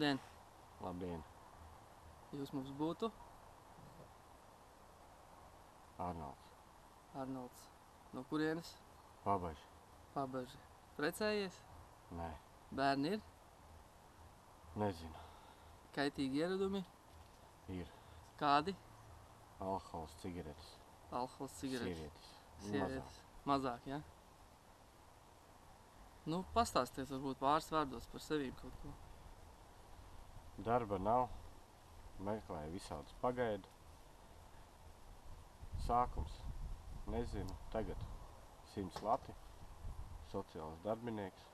Labdien! Labdien! Jūs mums būtu? Arnolds. Arnolds. No kurienes? Pabaži. Pabaži. Precējies? Nē. Bērni ir? Nezinu. Kaitīgi ieradumi? Ir. Kādi? Alkohols, cigaretes. Alkohols, cigaretes. Sievietes. Sievietes. Mazāk, ja? Nu, pastāstiet varbūt pāris vārdos par sevīm kaut ko. Darba nav. Meklēju visādus pagaidu. Sākums. Nezinu. Tagad 100 lati. Sociāls darbinieks.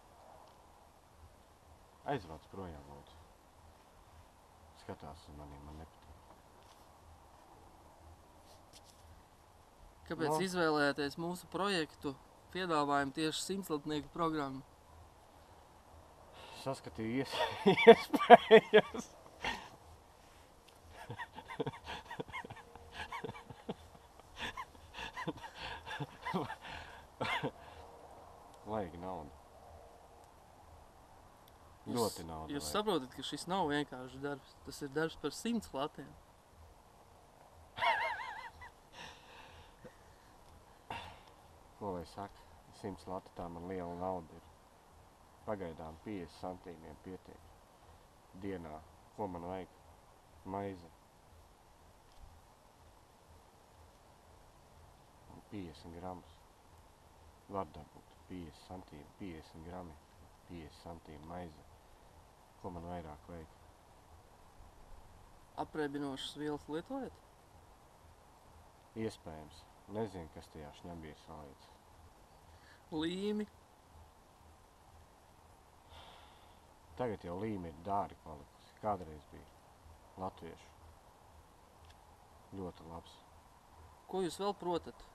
Aizvāc projām, lūdzu. Skatās uz maniem, man nepatīk. Kāpēc izvēlējāties mūsu projektu piedāvājumu tieši 100-latnieku programmu? Saskatīju iespējas. Vajag naudu. Ļoti naudu. Jūs saprotat, ka šis nav vienkārši darbs. Tas ir darbs par 100 latiem. Ko lai saka? 100 lati tā man liela nauda ir. Pagaidām 50 centīmiem pietiek. Dienā. Ko man vajag? Maize. 50 gramus. Var dabūt 50 centīmi, 50 grami, 50 centīmi maize. Ko man vairāk vajag? Apreibinošas vielas lietojat? Iespējams. Nezinu, kas tajā šņabī ir salīdz. Līmi? Tagad jau līmi ir dārgi palikusi. Kādreiz bija latviešu. Ļoti labs. Ko jūs vēl protat?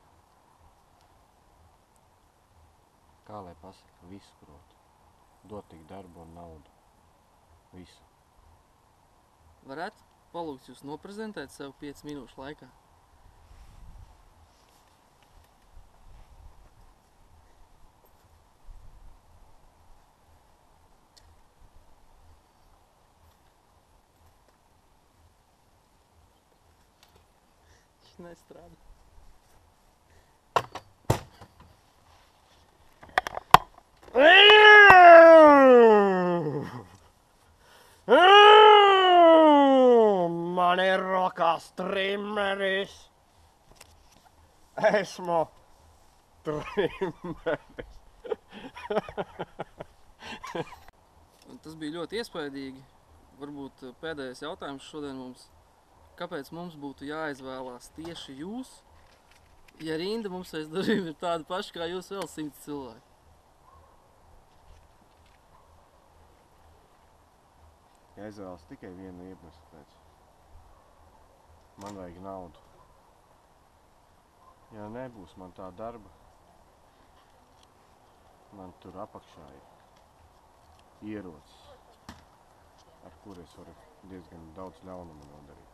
Kā lai pasaka, visu protu. Dot tik darbu un naudu. Visu. Varētu palūgt jūs noprezentēt sev 5 minūšu laikā? Viņš nestrādā. Man ir rokās trimmeris. Esmu trimmeris. Tas bija ļoti iespaidīgi. Varbūt pēdējais jautājums šodien mums. Kāpēc mums būtu jāizvēlās tieši jūs, ja rinda mums aiz durvīm ir tāda paša kā jūs vēl 100 cilvēki? Jāizvēlas tikai vienu iemeslu pēc. Man vajag naudu. Ja nebūs man tā darba, man tur apakšā ir ierocis, ar kur es varu diezgan daudz ļaunumu nodarīt.